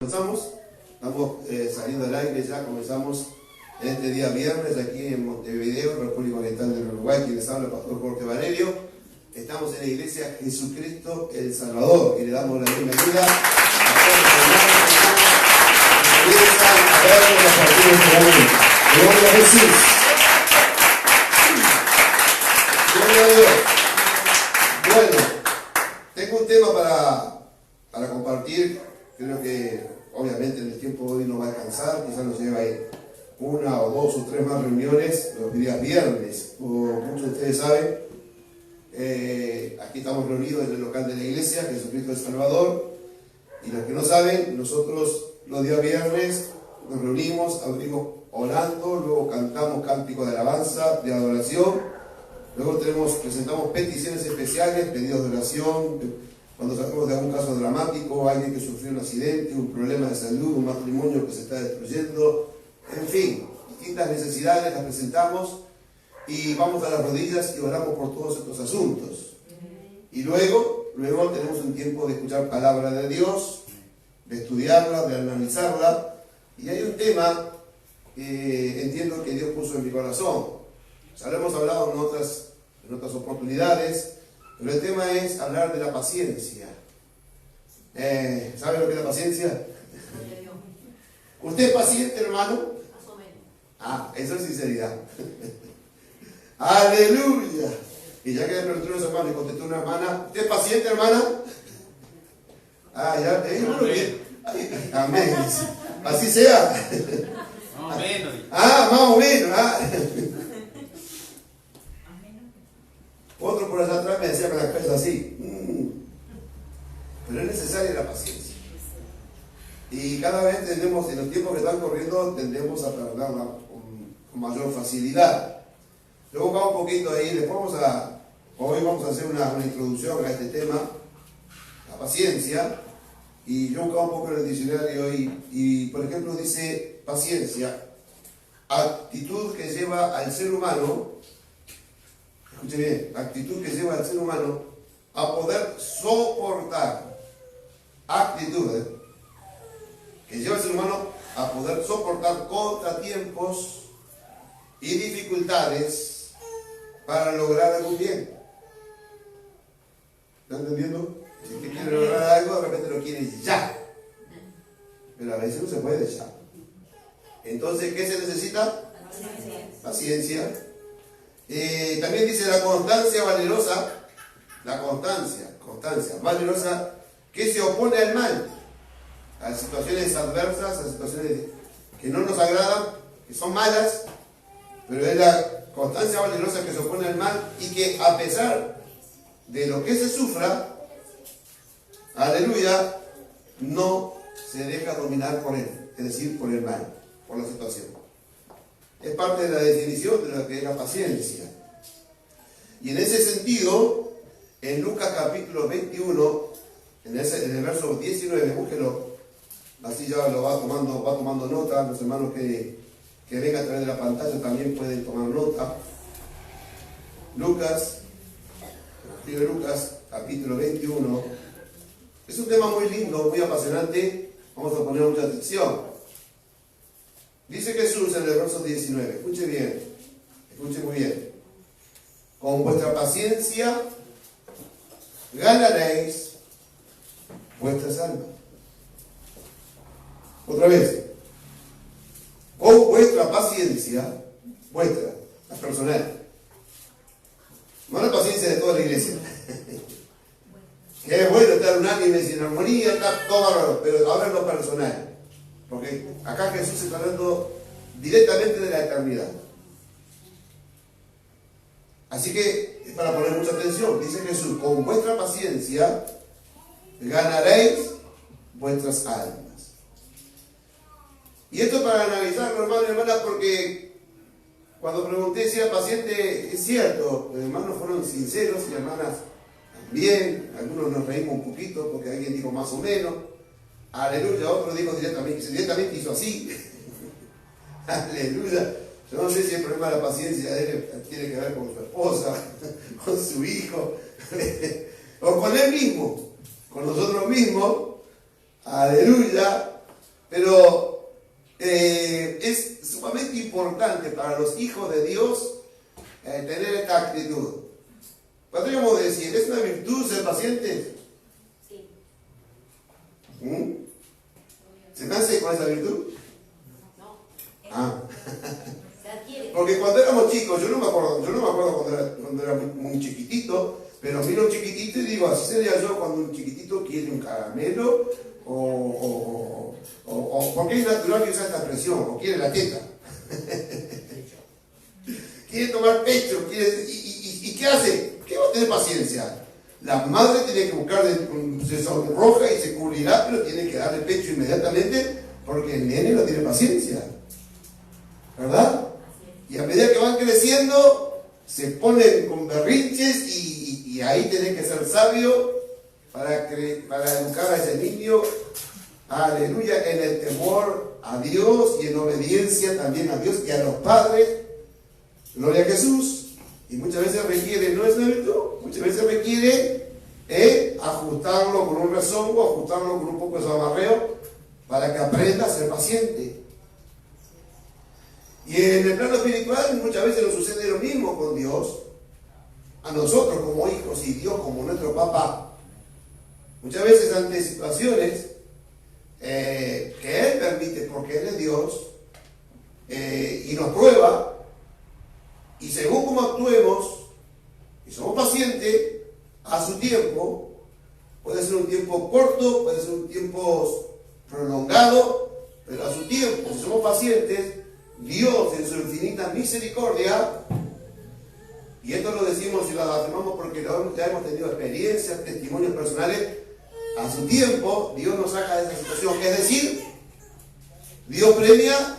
Comenzamos, estamos saliendo al aire ya, comenzamos en este día viernes aquí en Montevideo, República Oriental del Uruguay, quien les habla, Pastor Jorge Valerio. Estamos en la iglesia Jesucristo el Salvador y le damos la bienvenida a todos los que comienzan a vernos a partir de este momento. Gloria a Jesús. Gloria a Dios. Bueno, tengo un tema para compartir. Creo que obviamente en el tiempo de hoy no va a alcanzar, quizás nos lleva una o dos o tres más reuniones los días viernes. Como muchos de ustedes saben, aquí estamos reunidos en el local de la iglesia, Jesucristo el Salvador, y los que no saben, nosotros los días viernes nos reunimos, abrimos orando, luego cantamos cánticos de alabanza, de adoración, luego presentamos peticiones especiales, pedidos de oración, cuando sabemos de algún caso dramático, alguien que sufrió un accidente, un problema de salud, un matrimonio que se está destruyendo, en fin, distintas necesidades las presentamos y vamos a las rodillas y oramos por todos estos asuntos. Y luego tenemos un tiempo de escuchar palabra de Dios, de estudiarla, de analizarla, y hay un tema que entiendo que Dios puso en mi corazón. Ya lo hemos hablado en otras oportunidades, pero el tema es hablar de la paciencia. ¿Sabe lo que es la paciencia? ¿Usted es paciente, hermano? Más o menos. Ah, eso es sinceridad. ¡Aleluya! Y ya que me preguntó una hermana y contestó una hermana, ¿usted es paciente, hermana? Ah, ya, bueno, bien. Amén. Así sea. Más o menos. Ah, más o menos. Ah. Otro por allá atrás me decía con la cabeza así. Pero es necesaria la paciencia. Y cada vez tendemos, en los tiempos que están corriendo, tendemos a perdonarla con mayor facilidad. Luego vamos un poquito ahí, hoy vamos a hacer una introducción a este tema, la paciencia. Y yo buscaba un poco en el diccionario y por ejemplo dice paciencia, actitud que lleva al ser humano, escuche bien, actitud que lleva al ser humano a poder soportar, actitud que lleva al ser humano a poder soportar contratiempos y dificultades para lograr algún bien. ¿Está entendiendo? Si usted quiere lograr algo, de repente lo quiere ya, pero a veces no se puede ya. Entonces, ¿qué se necesita? Paciencia. También dice la constancia valerosa, valerosa, que se opone al mal, a situaciones adversas, a situaciones que no nos agradan, que son malas, pero es la constancia valerosa que se opone al mal y que a pesar de lo que se sufra, aleluya, no se deja dominar por él, es decir, por el mal, por la situación. Es parte de la definición de lo que es la paciencia. Y en ese sentido, en Lucas capítulo 21, en el verso 19, búsquelo, así ya lo va tomando nota. Los hermanos que vengan a través de la pantalla también pueden tomar nota. Lucas capítulo 21, es un tema muy lindo, muy apasionante, vamos a poner mucha atención. Dice Jesús en el verso 19, escuche muy bien. Con vuestra paciencia ganaréis vuestras almas. Otra vez. Con vuestra paciencia, la personal. No la paciencia de toda la iglesia. Que es bueno estar unánime, sin armonía, estar todo bárbaro, pero ahora en lo personal. Porque acá Jesús está hablando directamente de la eternidad. Así que, es para poner mucha atención, dice Jesús, con vuestra paciencia ganaréis vuestras almas. Y esto es para analizarlo, hermanos y hermanas, porque cuando pregunté si era paciente, es cierto, los hermanos fueron sinceros y hermanas también, algunos nos reímos un poquito porque alguien dijo más o menos. Aleluya, otro dijo directamente hizo así. Aleluya. Yo no sé si el problema de la paciencia de él tiene que ver con su esposa, con su hijo, o con él mismo, con nosotros mismos. Aleluya. Pero es sumamente importante para los hijos de Dios tener esta actitud. Podríamos decir, ¿es una virtud ser paciente? Sí. ¿Se nace con esa virtud? No. Ah. Se adquiere. Porque cuando éramos chicos, yo no me acuerdo cuando era muy chiquitito, pero miro un chiquitito y digo, así sería yo cuando un chiquitito quiere un caramelo o porque es natural que usa esta expresión, o quiere la teta. Quiere tomar pecho, ¿y qué hace? ¿Qué va a tener paciencia? La madre tiene que buscar, se sonroja y se cubrirá, pero tiene que darle pecho inmediatamente porque el nene no tiene paciencia. ¿Verdad? Y a medida que van creciendo, se ponen con berrinches y ahí tienen que ser sabio para educar a ese niño, aleluya, en el temor a Dios y en obediencia también a Dios y a los padres. Gloria a Jesús. Y muchas veces requiere, no es una virtud, muchas veces requiere ajustarlo con un rezongo, ajustarlo con un poco de zamarreo para que aprenda a ser paciente. Y en el plano espiritual muchas veces nos sucede lo mismo con Dios, a nosotros como hijos y Dios como nuestro papá. Muchas veces ante situaciones que Él permite porque Él es Dios y nos prueba, y según como actuemos y somos pacientes, a su tiempo, puede ser un tiempo corto, puede ser un tiempo prolongado, pero a su tiempo, si somos pacientes, Dios en su infinita misericordia, y esto lo decimos y lo afirmamos porque ya hemos tenido experiencias, testimonios personales, a su tiempo Dios nos saca de esa situación, es decir, Dios premia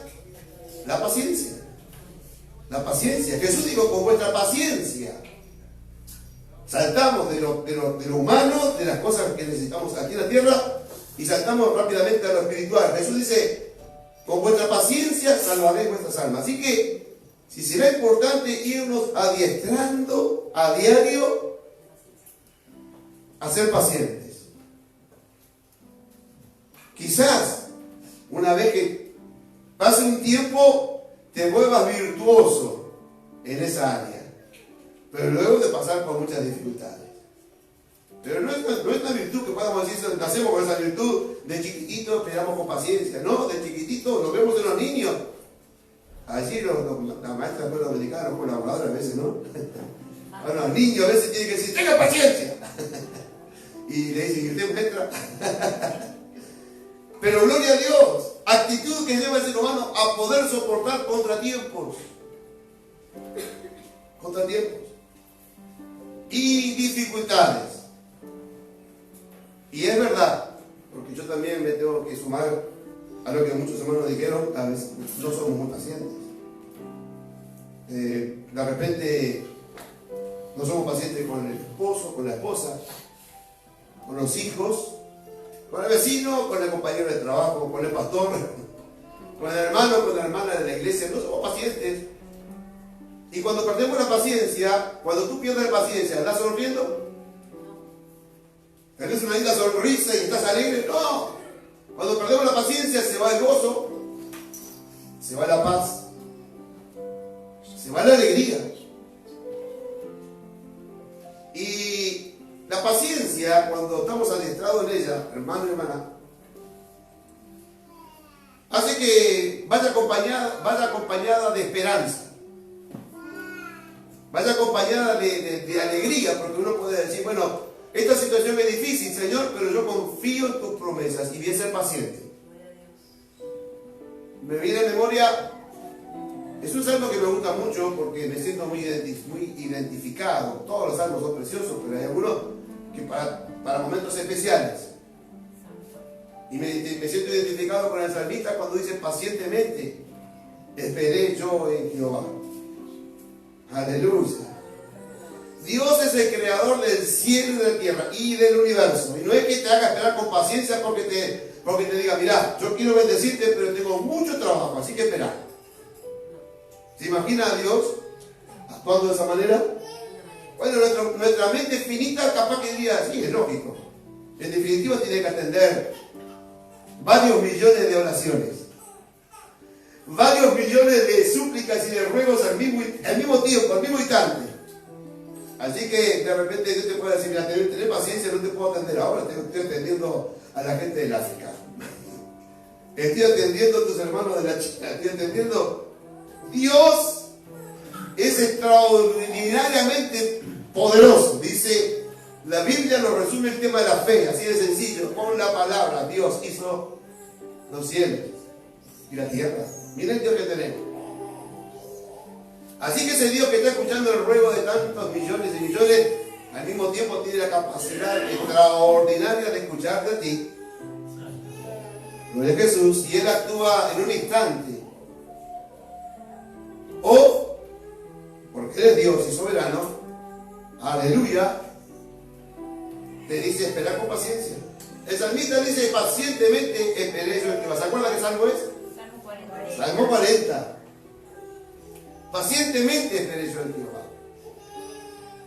la paciencia. La paciencia. Jesús dijo, con vuestra paciencia saltamos de lo humano, de las cosas que necesitamos aquí en la tierra, y saltamos rápidamente a lo espiritual. Jesús dice, con vuestra paciencia salvaréis vuestras almas. Así que, si será importante irnos adiestrando a diario a ser pacientes. Quizás, una vez que pase un tiempo, te vuelvas virtuoso en esa área, pero luego de pasar por muchas dificultades. Pero no es una virtud que podamos decir, nacemos con esa virtud, de chiquitito esperamos con paciencia. No, de chiquitito lo vemos en los niños. Allí la maestra escuela dominicana, los colaboradores a veces, ¿no? Bueno, los niños a veces tienen que decir, tenga paciencia. Y le dicen, ¿y usted maestra? Pero gloria a Dios, actitud que lleva al ser humano a poder soportar contratiempos. Y dificultades. Y es verdad, porque yo también me tengo que sumar a lo que muchos hermanos dijeron, a veces no somos muy pacientes. De repente no somos pacientes con el esposo, con la esposa, con los hijos, con el vecino, con el compañero de trabajo, con el pastor, con el hermano, con la hermana de la iglesia. No somos pacientes. Y cuando perdemos la paciencia, cuando tú pierdes la paciencia, ¿estás sonriendo? ¿Tenés una linda sonrisa y estás alegre? No. Cuando perdemos la paciencia se va el gozo, se va la paz, se va la alegría. Y la paciencia, cuando estamos adiestrados en ella, hermano y hermana, hace que vaya acompañada de esperanza, vaya acompañada de alegría, porque uno puede decir, bueno, esta situación es difícil, Señor, pero yo confío en tus promesas y voy a ser paciente. Me viene a memoria, es un salmo que me gusta mucho porque me siento muy identificado. Todos los salmos son preciosos, pero hay algunos que para momentos especiales. Y me siento identificado con el salmista cuando dice, pacientemente esperé yo en Jehová. Aleluya. Dios es el creador del cielo y de la tierra y del universo. Y no es que te haga esperar con paciencia porque te diga, mirá, yo quiero bendecirte, pero tengo mucho trabajo, así que espera. ¿Se imagina a Dios actuando de esa manera? Bueno, nuestra mente finita capaz que diría, sí, es lógico. En definitiva tiene que atender varios millones de oraciones, varios millones de súplicas y de ruegos al mismo tiempo, al mismo instante. Así que de repente Dios te puede decir, mira, tener paciencia, no te puedo atender ahora, estoy atendiendo a la gente del África. Estoy atendiendo a tus hermanos de la China, estoy atendiendo. Dios es extraordinariamente poderoso. Dice, la Biblia nos resume el tema de la fe, así de sencillo, con la palabra. Dios hizo los cielos y la tierra. Miren el Dios que tenemos. Así que ese Dios que está escuchando el ruego de tantos millones y millones, al mismo tiempo tiene la capacidad extraordinaria de escucharte a ti. Gloria a Jesús, y Él actúa en un instante. O, porque Él es Dios y soberano, aleluya, te dice esperar con paciencia. El salmista dice pacientemente esperé yo en Jehová. ¿Se acuerdan qué salmo es? Salmo 40. Salmo 40. Pacientemente esperé yo en Jehová.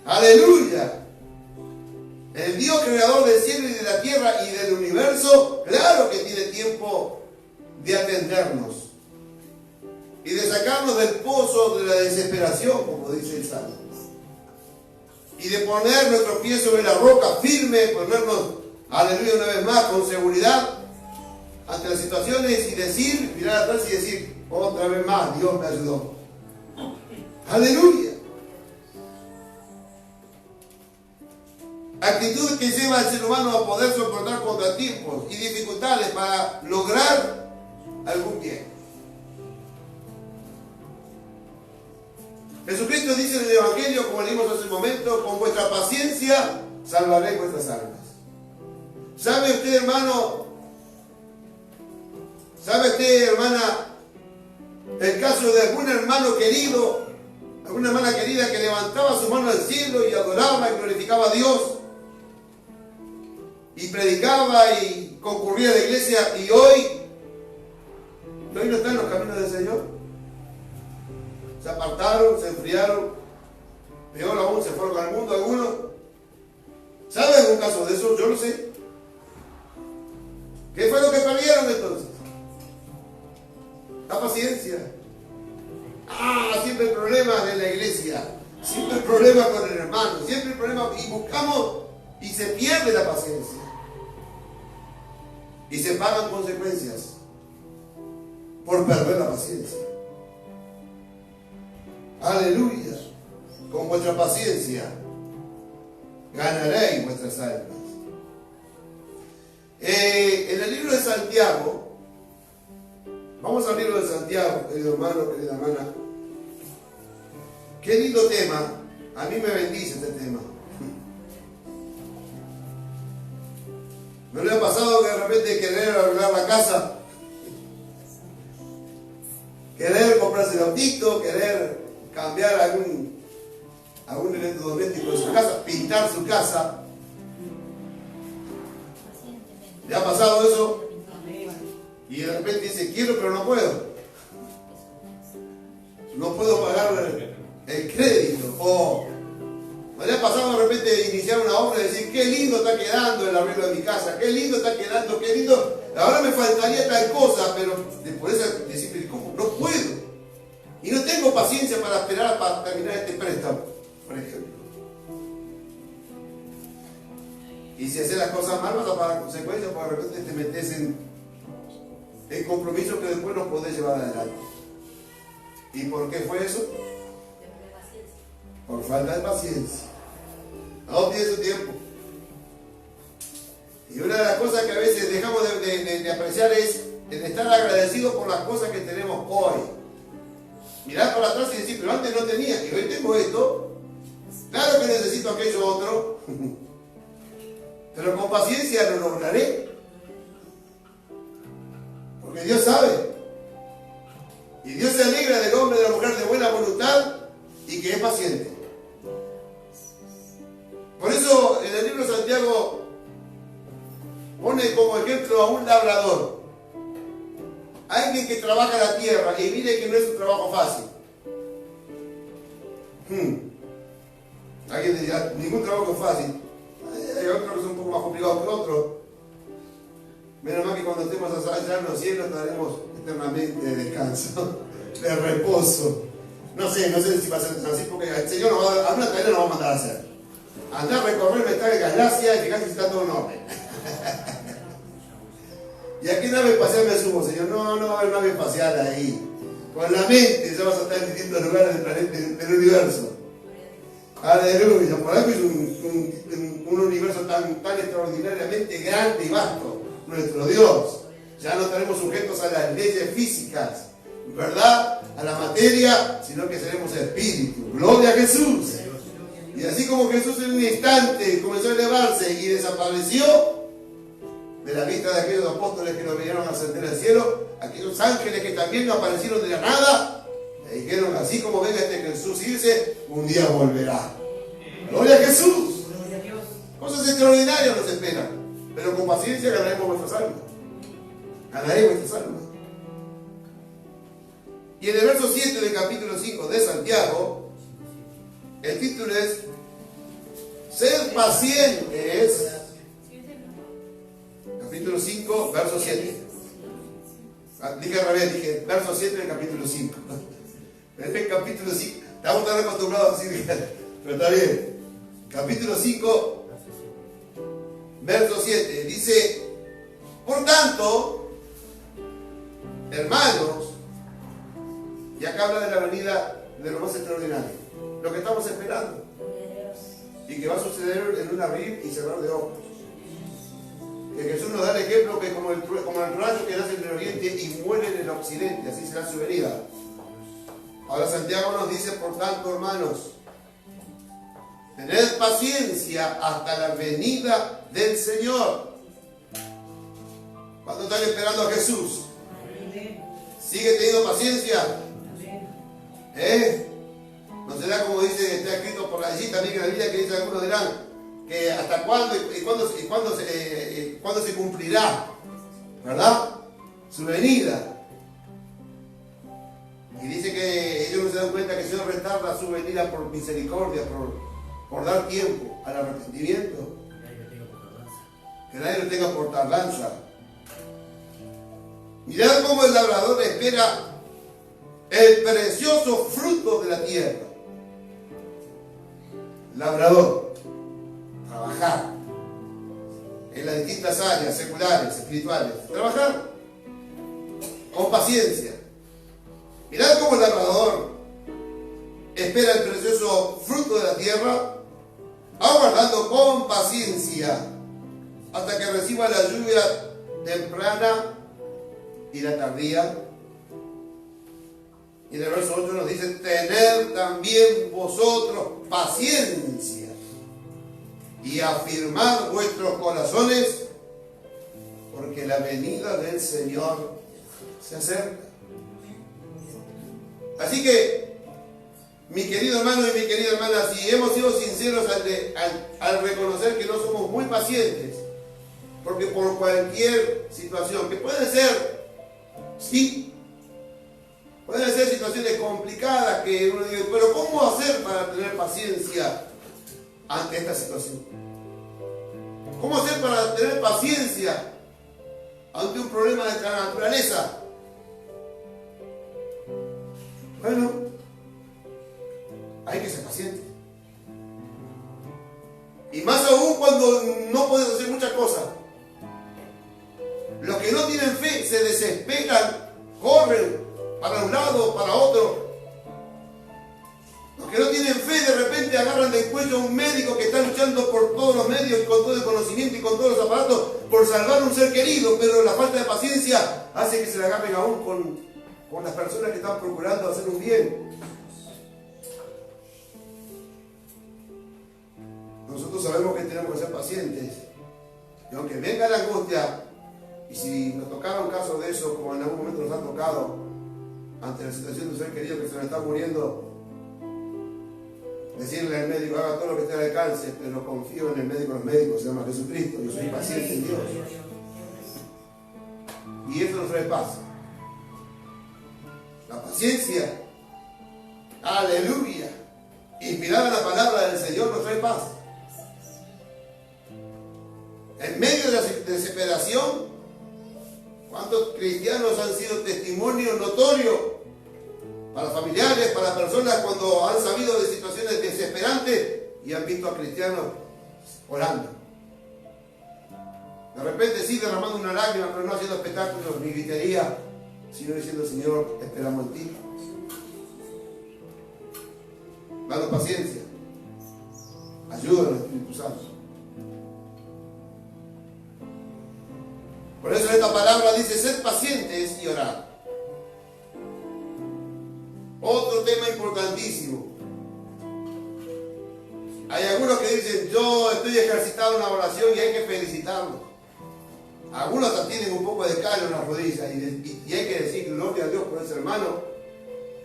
Aleluya. El Dios creador del cielo y de la tierra y del universo, claro que tiene tiempo de atendernos y de sacarnos del pozo de la desesperación, como dice el Salmo, y de poner nuestros pies sobre la roca firme, ponernos, aleluya, una vez más con seguridad ante las situaciones y decir, mirar atrás y decir, otra vez más, Dios me ayudó. Aleluya. Actitud que lleva al ser humano a poder soportar contratiempos y dificultades para lograr algún bien. Jesucristo dice en el Evangelio, como leímos hace un momento, con vuestra paciencia salvaré vuestras almas. ¿Sabe usted, hermano? ¿Sabe usted, hermana, el caso de algún hermano querido, alguna hermana querida que levantaba su mano al cielo y adoraba y glorificaba a Dios? Y predicaba y concurría a la iglesia y hoy no está en los caminos del Señor. Se apartaron, se enfriaron, peor aún, se fueron al mundo algunos. ¿Sabe algún caso de eso? Yo lo sé. ¿Qué fue lo que perdieron entonces? La paciencia. Siempre hay problemas en la iglesia, siempre hay problemas con el hermano, siempre hay problemas y buscamos y se pierde la paciencia. Y se pagan consecuencias por perder la paciencia. Aleluya. Con vuestra paciencia ganaréis vuestras almas. En el libro de Santiago, vamos al libro de Santiago, querido hermano, querida hermana. Qué lindo tema. A mí me bendice este tema. ¿No le ha pasado que de repente querer arreglar la casa? Querer comprarse el autito, querer cambiar algún electrodoméstico de su casa, pintar su casa. ¿Le ha pasado eso? Y de repente dice, quiero pero no puedo. No puedo pagar el crédito. O ¿no le ha pasado de repente iniciar una obra y decir, qué lindo está quedando el arreglo de mi casa, qué lindo está quedando, qué lindo, ahora me faltaría tal cosa, pero por eso decir, ¿cómo? No puedo. Y no tengo paciencia para esperar para terminar este préstamo, por ejemplo. Y si haces las cosas mal vas a pagar consecuencias, porque de repente te metes en compromisos que después no podés llevar adelante. ¿Y por qué fue eso? Por falta de paciencia. No tiene su tiempo. Y una de las cosas que a veces dejamos de apreciar es el estar agradecidos por las cosas que tenemos hoy. Mirar para atrás y decir, pero antes no tenía, y hoy tengo esto. Claro que necesito aquello otro. Pero con paciencia lo lograré. Porque Dios sabe. Y Dios se alegra del hombre y de la mujer de buena voluntad y que es paciente. Por eso en el libro de Santiago pone como ejemplo a un labrador. Alguien que trabaja la tierra y mire que no es un trabajo fácil. Alguien dirá, ningún trabajo es fácil. Hay otros que son un poco más complicados que otros. Menos mal que cuando estemos allá en los cielos estaremos eternamente de descanso, de reposo. No sé si va a ser así, porque el Señor nos va a dar, alguna tarea nos va a mandar a hacer. Andar a recorrer esta galaxia y fijarse si está todo en orden. ¿Y a qué nave espacial me subo, Señor? No va a haber nave espacial ahí. Con la mente ya vas a estar en distintos lugares del planeta, del universo. Aleluya. Por algo es un universo tan extraordinariamente grande y vasto. Nuestro Dios. Ya no estaremos sujetos a las leyes físicas, ¿verdad? A la materia, sino que seremos espíritu. Gloria a Jesús. Y así como Jesús en un instante comenzó a elevarse y desapareció de la vista de aquellos apóstoles que lo vieron ascender al cielo, aquellos ángeles que también no aparecieron de la nada, le dijeron: así como venga este Jesús irse, un día volverá. Gloria a Jesús. Cosas extraordinarias nos esperan, pero con paciencia ganaremos nuestras almas. Ganaremos nuestras almas. Y en el verso 7 del capítulo 5 de Santiago, el título es: sed pacientes. Capítulo 5, verso 7. Dije al revés, dije verso 7 del capítulo 5. En el capítulo 5, estamos tan acostumbrados a decir, pero está bien. Capítulo 5, verso 7, dice: por tanto, hermanos, y acá habla de la venida de lo más extraordinario, lo que estamos esperando, y que va a suceder en un abrir y cerrar de ojos. Que Jesús nos da el ejemplo que como el rayo que nace en el oriente y muere en el occidente, así será su venida. Ahora Santiago nos dice: por tanto, hermanos, tened paciencia hasta la venida del Señor. ¿Cuántos están esperando a Jesús? ¿Sigue teniendo paciencia? ¿No será como dice, está escrito por allí también en la Biblia, que dice, algunos dirán, que hasta cuándo y cuándo se cumplirá, ¿verdad?, su venida? Y dice que ellos no se dan cuenta que el Señor retarda su venida por misericordia, por dar tiempo al arrepentimiento, que nadie lo tenga por tardanza. Mirad cómo el labrador espera el precioso fruto de la tierra. Labrador, trabajar en las distintas áreas seculares, espirituales, trabajar con paciencia. Mirad cómo el labrador espera el precioso fruto de la tierra, aguardando con paciencia hasta que reciba la lluvia temprana y la tardía. Y en el verso 8 nos dice: tened también vosotros paciencia y afirmad vuestros corazones, porque la venida del Señor se acerca. Así que, mi querido hermano y mi querida hermana, si hemos sido sinceros al reconocer que no somos muy pacientes, porque por cualquier situación, que puede ser, sí, pueden ser situaciones complicadas que uno dice, pero ¿cómo hacer para tener paciencia ante esta situación? ¿Cómo hacer para tener paciencia ante un problema de esta naturaleza? Bueno, hay que ser paciente. Y más aún cuando no puedes hacer muchas cosas. Los que no tienen fe se desesperan, corren para un lado, para otro. Los que no tienen fe de repente agarran del cuello a un médico que está luchando por todos los medios, con todo el conocimiento y con todos los aparatos por salvar a un ser querido, pero la falta de paciencia hace que se le agarren aún con las personas que están procurando hacer un bien. Nosotros sabemos que tenemos que ser pacientes, y aunque venga la angustia, y si nos tocara un caso de eso, como en algún momento nos ha tocado, ante la situación de un ser querido que se nos está muriendo, decirle al médico: haga todo lo que esté al alcance, pero confío en el médico de los médicos, se llama Jesucristo, yo soy paciente en Dios. Y eso nos trae paz. La paciencia, aleluya, inspirada en la palabra del Señor, nos trae paz. En medio de la desesperación, ¿Cuántos cristianos han sido testimonio notorio para familiares, para personas cuando han sabido de situaciones desesperantes y han visto a cristianos orando? De repente sí derramando una lágrima, pero no haciendo espectáculos ni gritería, sino diciendo: Señor, esperamos en ti. Danos paciencia. Ayúdanos, Espíritu Santo. Por eso esta palabra dice: sed pacientes y orad. Otro tema importantísimo. Hay algunos que dicen: yo estoy ejercitado en la oración y hay que felicitarlos. Algunos hasta tienen un poco de callo en las rodillas y hay que decir gloria a Dios por ese hermano,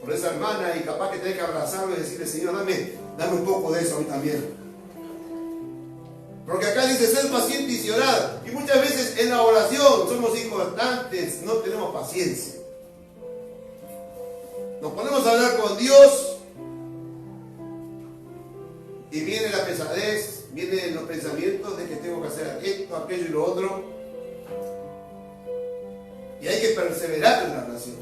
por esa hermana, y capaz que tenés que abrazarlo y decirle: Señor, dame un poco de eso a mí también. Porque acá dice: sed pacientes y orad. Y muchas veces en la oración somos inconstantes, no tenemos paciencia. Nos ponemos a hablar con Dios y viene la pesadez, vienen los pensamientos de que tengo que hacer esto, aquello y lo otro. Y hay que perseverar en la oración.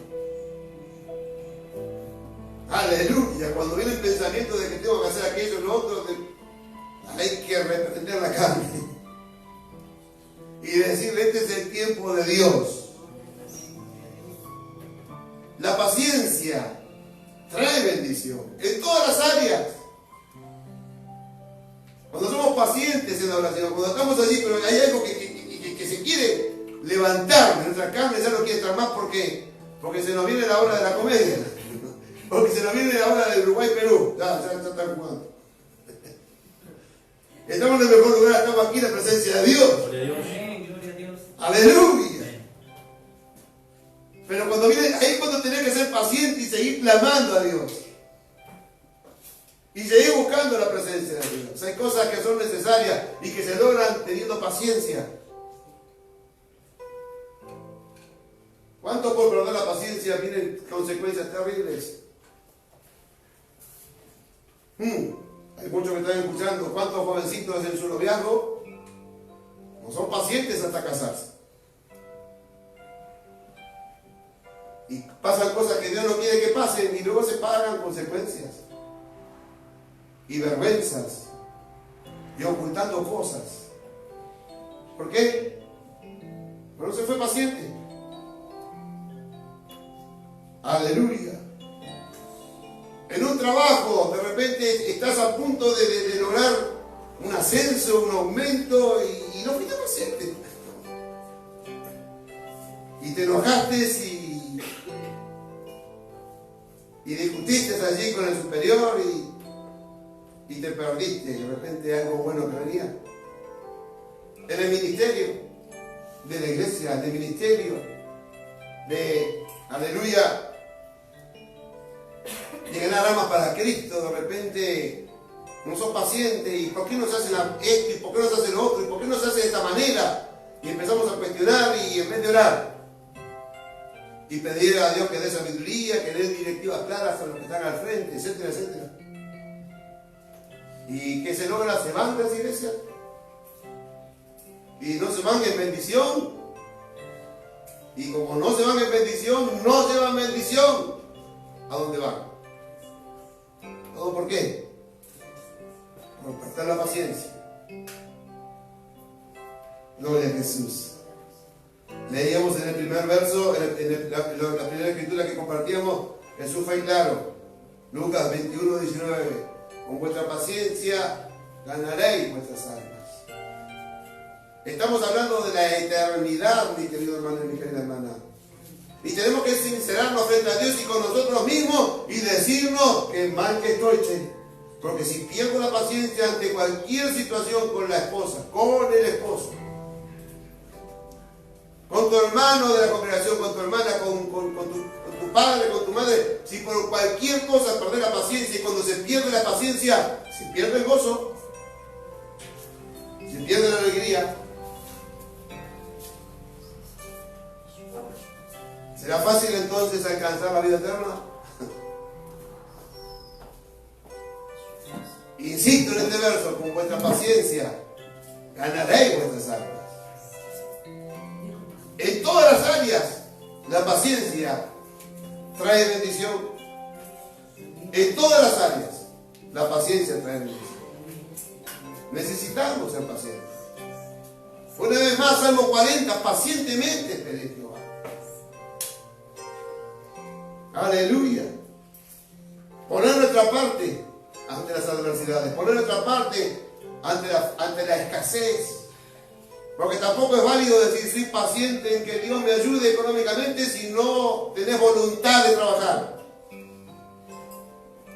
Aleluya. Cuando viene el pensamiento de que tengo que hacer aquello y lo otro, hay que reprender la carne y decirle: este es el tiempo de Dios. La paciencia trae bendición en todas las áreas. Cuando somos pacientes en la oración, cuando estamos allí, pero hay algo que se quiere levantar de nuestra carne, ya no quiere estar más porque se nos viene la hora de la comedia, porque se nos viene la hora de Uruguay-Perú. Ya están jugando. Estamos en el mejor lugar, estamos aquí en la presencia de Dios. Gloria a Dios. Gloria a Dios. Aleluya. Pero cuando viene, ahí es cuando tenés que ser paciente y seguir clamando a Dios. Y seguir buscando la presencia de Dios. Hay cosas que son necesarias y que se logran teniendo paciencia. ¿Cuánto por perder la paciencia vienen consecuencias terribles? Hay muchos que están escuchando. ¿Cuántos jovencitos en su noviazgo no son pacientes hasta casarse? Y pasan cosas que Dios no quiere que pasen y luego se pagan consecuencias y vergüenzas y ocultando cosas. ¿Por qué? Porque no se fue paciente. Aleluya. En un trabajo, de repente estás a punto de lograr un ascenso, un aumento y no fuiste paciente. Y te enojaste y discutiste allí con el superior y te perdiste de repente algo bueno que venía. En el ministerio de la iglesia, del ministerio de, aleluya, de ganar almas para Cristo, de repente no sos paciente. ¿Y por qué no se hace esto? ¿Y por qué no se hace lo otro? ¿Y por qué no se hace de esta manera? Y empezamos a cuestionar y en vez de orar y pedir a Dios que dé sabiduría, que dé directivas claras a los que están al frente, etcétera, etcétera. ¿Y qué se logra? ¿Se van de las iglesias? ¿Y no se van en bendición? Y como no se van en bendición, no llevan bendición. ¿A dónde van? ¿Todo por qué? Por perder la paciencia. Gloria a Jesús. Leíamos en el primer verso, la primera escritura que compartíamos, Jesús fue claro. Lucas 21, 19. Con vuestra paciencia ganaréis vuestras almas. Estamos hablando de la eternidad, mi querido hermano y mi querida hermana. Y tenemos que sincerarnos frente a Dios y con nosotros mismos y decirnos que mal que estoy, che. Porque si pierdo la paciencia ante cualquier situación con la esposa, con el esposo, con tu hermano de la congregación, con tu hermana, con tu padre, con tu madre, si por cualquier cosa perder la paciencia, y cuando se pierde la paciencia, se pierde el gozo, se pierde la alegría. ¿Será fácil entonces alcanzar la vida eterna? Insisto en este verso: con vuestra paciencia ganaréis vuestras almas. En todas las áreas, la paciencia trae bendición. En todas las áreas, la paciencia trae bendición. Necesitamos ser pacientes. Una vez más, Salmo 40, pacientemente esperé en Jehová. Aleluya. Poner nuestra parte ante las adversidades, poner nuestra parte ante la escasez. Porque tampoco es válido decir soy paciente en que Dios me ayude económicamente si no tenés voluntad de trabajar.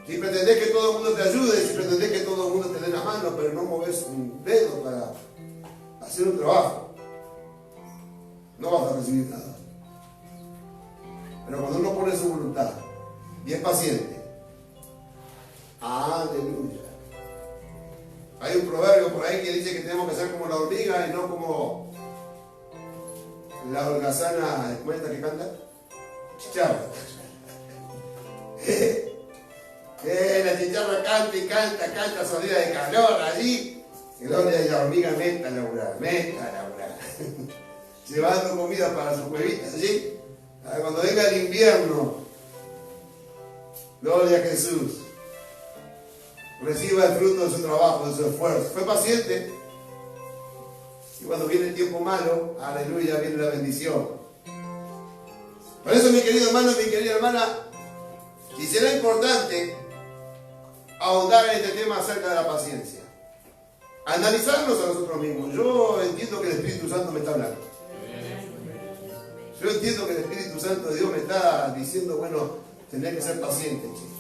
Si pretendés que todo el mundo te ayude, si pretendés que todo el mundo te dé la mano, pero no moves un dedo para hacer un trabajo, no vas a recibir nada. Pero cuando uno pone su voluntad y es paciente, aleluya. Hay un proverbio por ahí que dice que tenemos que ser como la hormiga y no como la holgazana, ¿cómo es esta que canta? Chicharra. La chicharra canta y canta salida de calor allí. Y la hormiga meta a laburar. Llevando comida para sus huevitas allí. Cuando venga el invierno, gloria a Jesús, reciba el fruto de su trabajo, de su esfuerzo. Fue paciente. Y cuando viene el tiempo malo, aleluya, viene la bendición. Por eso, mi querido hermano, mi querida hermana, quisiera importante ahondar en este tema acerca de la paciencia. Analizarnos a nosotros mismos. Yo entiendo que el Espíritu Santo me está hablando. Yo entiendo que el Espíritu Santo de Dios me está diciendo, bueno, tenés que ser paciente, chicos.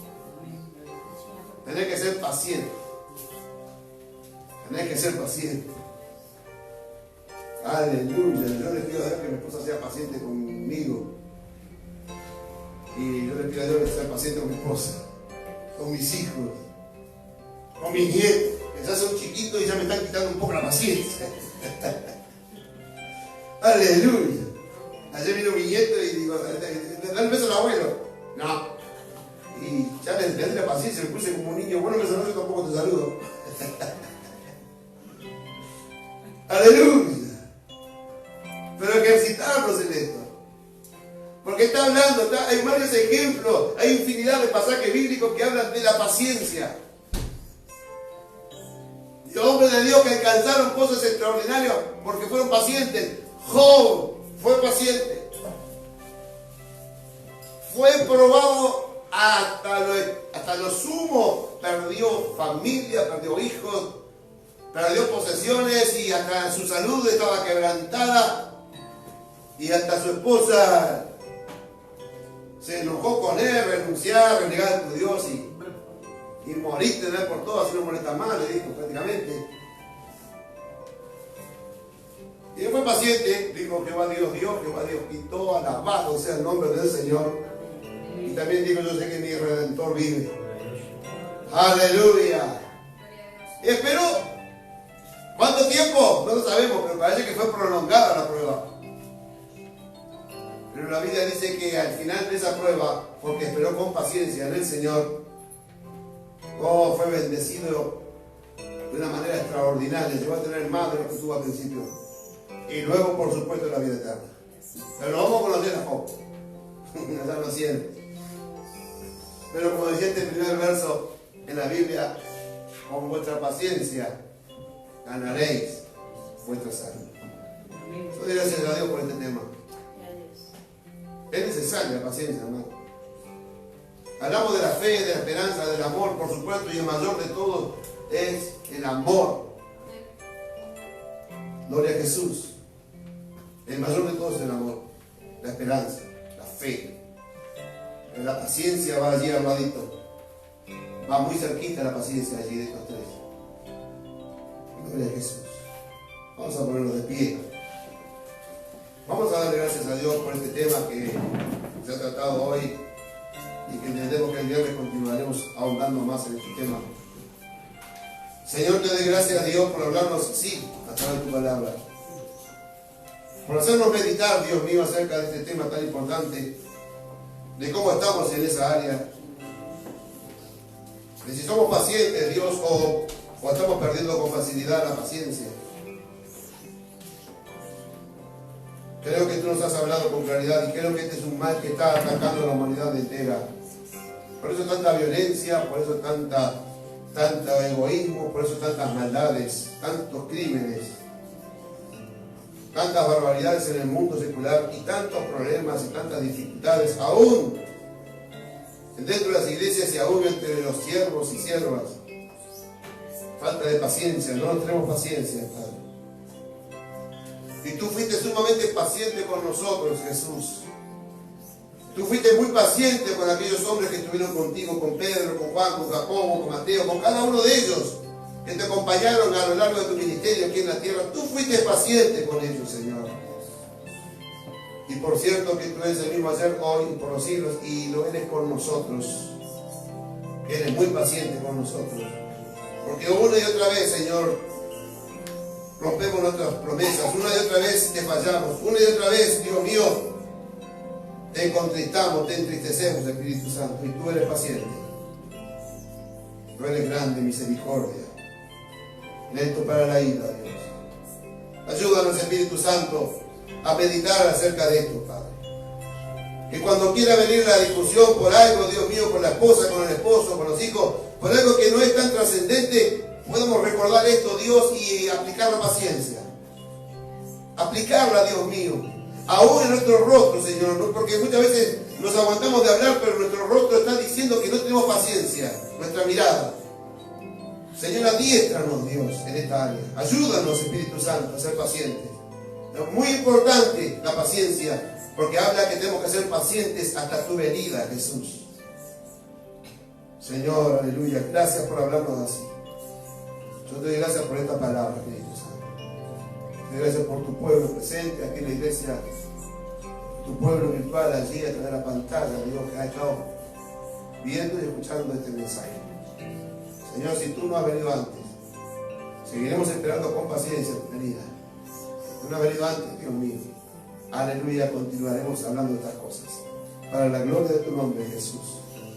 Tenés que ser paciente. Tenés que ser paciente. Aleluya. Yo le pido a Dios que mi esposa sea paciente conmigo. Y yo le pido a Dios que sea paciente con mi esposa, con mis hijos, con mis nietos, que ya son chiquitos y ya me están quitando un poco la paciencia. Aleluya. Ayer vino mi nieto y digo, ¿le da el beso al abuelo? No. Y ya le di la paciencia, me puse como un niño, bueno, me saludo, yo tampoco te saludo. Aleluya. Pero ejercitarnos en esto. Porque está hablando, hay varios ejemplos, hay infinidad de pasajes bíblicos que hablan de la paciencia. De hombres de Dios que alcanzaron cosas extraordinarias porque fueron pacientes. Job fue paciente. Fue probado hasta lo sumo. Perdió familia, perdió hijos, perdió posesiones y hasta su salud estaba quebrantada. Y hasta su esposa se enojó con él, renunciar, renegar a tu Dios y moriste de él por todo, así no molesta más, le dijo prácticamente. Y él fue paciente, dijo Jehová Dios dio, Jehová Dios quitó, alabado sea el nombre del Señor. Y también dijo, yo sé que mi Redentor vive. Aleluya. Y esperó. ¿Cuánto tiempo? No lo sabemos, pero parece que fue prolongada la prueba. Pero la Biblia dice que al final de esa prueba, porque esperó con paciencia en el Señor, fue bendecido de una manera extraordinaria. Llegó a tener más de lo que tuvo al principio. Y luego, por supuesto, la vida eterna. Pero lo vamos a conocer a Job. Ya lo siento. Pero como decía este primer verso en la Biblia, con vuestra paciencia ganaréis vuestra salud. Yo doy gracias a Dios por este tema. Es necesaria la paciencia, hermano. Hablamos de la fe, de la esperanza, del amor, por supuesto, y el mayor de todos es el amor. Gloria a Jesús. El mayor de todos es el amor, la esperanza, la fe. Pero la paciencia va allí al ladito. Va muy cerquita la paciencia allí de estos tres. Gloria a Jesús. Vamos a ponernos de pie. Vamos a darle gracias a Dios por este tema que se ha tratado hoy y que entendemos que el viernes continuaremos ahondando más en este tema. Señor, te doy gracias a Dios por hablarnos así a través de tu palabra. Por hacernos meditar, Dios mío, acerca de este tema tan importante, de cómo estamos en esa área. De si somos pacientes, Dios, o estamos perdiendo con facilidad la paciencia. Creo que tú nos has hablado con claridad y creo que este es un mal que está atacando a la humanidad entera. Por eso tanta violencia, por eso tanto egoísmo, por eso tantas maldades, tantos crímenes, tantas barbaridades en el mundo secular y tantos problemas y tantas dificultades, aún dentro de las iglesias y aún entre los siervos y siervas. Falta de paciencia, no tenemos paciencia, Padre. Y tú fuiste sumamente paciente con nosotros, Jesús. Tú fuiste muy paciente con aquellos hombres que estuvieron contigo, con Pedro, con Juan, con Jacobo, con Mateo, con cada uno de ellos que te acompañaron a lo largo de tu ministerio aquí en la tierra. Tú fuiste paciente con ellos, Señor. Y por cierto que tú eres el mismo ayer, hoy y por los siglos, y lo eres con nosotros. Eres muy paciente con nosotros. Porque una y otra vez, Señor, rompemos nuestras promesas, una y otra vez te fallamos, una y otra vez, Dios mío, te contristamos, te entristecemos, Espíritu Santo, y tú eres paciente. Tú eres grande, misericordia, lento para la ira, Dios. Ayúdanos, Espíritu Santo, a meditar acerca de esto, Padre. Que cuando quiera venir la discusión por algo, Dios mío, con la esposa, con el esposo, con los hijos, por algo que no es tan trascendente, podemos recordar esto, Dios, y aplicar la paciencia. Aplicarla, Dios mío. Aún en nuestro rostro, Señor, ¿no? Porque muchas veces nos aguantamos de hablar, pero nuestro rostro está diciendo que no tenemos paciencia, nuestra mirada. Señor, adiéstranos, Dios, en esta área. Ayúdanos, Espíritu Santo, a ser pacientes. Es muy importante la paciencia, porque habla que tenemos que ser pacientes hasta tu venida, Jesús. Señor, aleluya, gracias por hablarnos así. Yo te doy gracias por esta palabra, Espíritu Santo. Te doy gracias por tu pueblo presente aquí en la iglesia, tu pueblo virtual allí a través de la pantalla, Dios, que ha estado viendo y escuchando este mensaje. Señor, si tú no has venido antes, seguiremos esperando con paciencia tu venida. Si tú no has venido antes, Dios mío, aleluya, continuaremos hablando de estas cosas. Para la gloria de tu nombre, Jesús.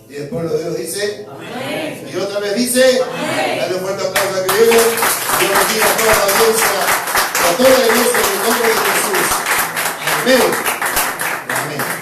Y el pueblo de Dios dice, amén. Y otra vez dice, amén. Dale un fuerte aplauso a que viene. Dios bendiga a toda la audiencia, a toda la iglesia en el nombre de Jesús. Amén.